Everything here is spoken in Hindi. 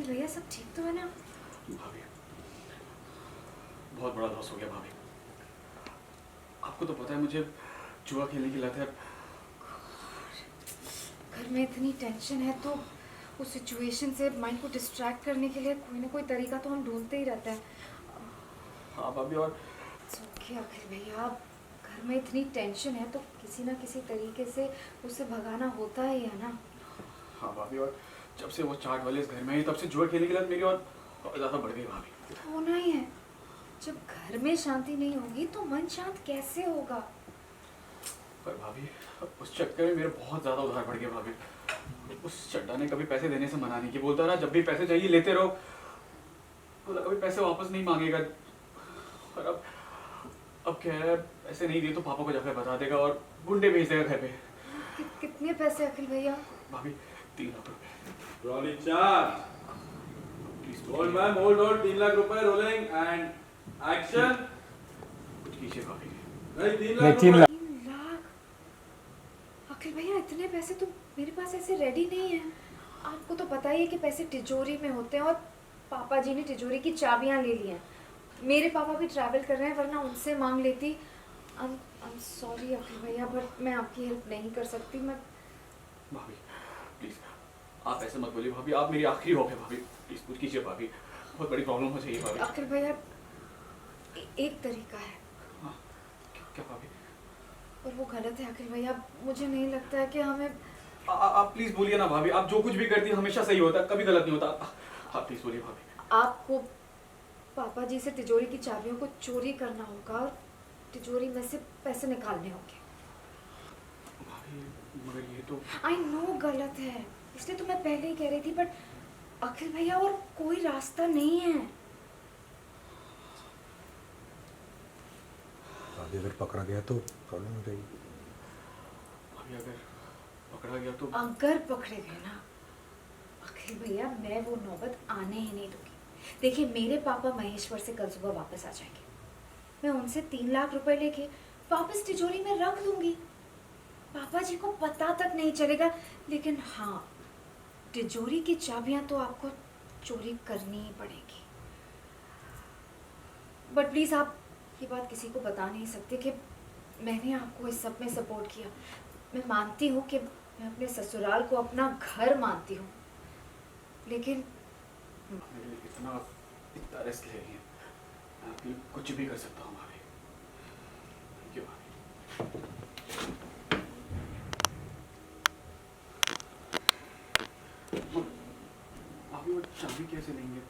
आखिर भैया सब ठीक तो है ना? भाभी बहुत बड़ा लॉस हो गया भाभी। आपको तो पता है मुझे जुआ खेलने की लत है। घर में इतनी टेंशन है तो उस सिचुएशन से माइंड को डिस्ट्रैक्ट करने के लिए कोई ना कोई तरीका तो हम ढूंढते ही रहते हैं। हाँ भाभी, और ओके आखिर भैया, घर में इतनी टेंशन है तो किसी ना किसी तरीके से उसे भगाना होता ही है ना। हाँ भाभी, और जब से वो चाट वाले इस घर में आई तब से जुआ खेलने की लत मेरी और ज़्यादा बढ़ गई भाभी। होना ही है। जब घर में शांति नहीं होगी तो मन शांत कैसे होगा? पर भाभी उस चक्कर में मेरे बहुत ज़्यादा उधार बढ़ गए भाभी। उस चड्डा ने कभी पैसे देने से मना नहीं किया, बोलता रहा जब भी पैसे चाहिए लेते रहो, बोला कभी पैसे वापस नहीं मांगेगा। और अब क्या है, पैसे नहीं दिए तो पापा को जाकर बता देगा और गुंडे भेज देगा घर पे। कितने पैसे अखिल भैया? भाभी 3 लाख रुपए। Rolling charge. Hold ma'am, hold 3 lakh रुपए रोलिंग एंड एक्शन. कुछ कीजिए भाभी। नहीं 3 नहीं, लाख 3 लाख। 3 लाख? अखिल भैया इतने पैसे तो मेरे पास ऐसे रेडी नहीं है। आपको तो पता ही है कि पैसे तिजोरी में होते हैं और पापा जी ने तिजोरी की चाबियां ले ली हैं। मेरे पापा भी ट्रैवल कर रहे हैं, वरना उनसे मांग लेती। I'm सॉरी अखिल भैया, बट मैं आपकी हेल्प नहीं कर सकती। मैं भाभी प्लीज आप ऐसे मत बोलिए भाभी, आप मेरी आखिरी होप है भाभी, प्लीज कुछ कीजिए भाभी, बहुत बड़ी प्रॉब्लम हो जाएगी भाभी। अखिल भैया एक तरीका है। हाँ, क्या भाभी? और वो गलत है अखिल भैया, मुझे नहीं लगता है कि हमें। आप प्लीज बोलिए ना भाभी, आप जो कुछ भी करती है हमेशा सही होता है, कभी गलत नहीं होता। आप प्लीज बोलिए भाभी। आपको पापा जी से तिजोरी की चाबियों को चोरी करना होगा और तिजोरी में से पैसे निकालने होंगे। भाभी मगर ये तो आई नो गलत है, इसलिए तो मैं पहले ही कह रही थी, बट अखिल भैया और कोई रास्ता नहीं है। अभी अगर पकड़ा गया तो प्रॉब्लम हो जाएगी। भाभी अगर पकड़ा गया तो अगर पकड़े गए ना अखिल भैया, मैं वो नौबत आने ही नहीं दूंगी। देखिए मेरे पापा महेश्वर से कल सुबह वापस आ जाएंगे। मैं उनसे 3 लाख रुपए लेके वापस तिजोरी में रख दूंगी। पापा जी को पता तक नहीं चलेगा। लेकिन हाँ, तिजोरी की चाबियां तो आपको चोरी करनी ही पड़ेगी। बट प्लीज आप ये बात किसी को बता नहीं सकते कि मैंने आपको इस सब में सपोर्ट किया। मैं मानती हूँ कि मैं अपने ससुराल को अपना घर मानती हूँ, लेकिन मेरे लिए इतना रिस्क ले रही है, मैं आपके लिए कुछ भी कर सकता हूँ भाभी। थैंक यू भाभी। भाभी वो चाबी कैसे लेंगे?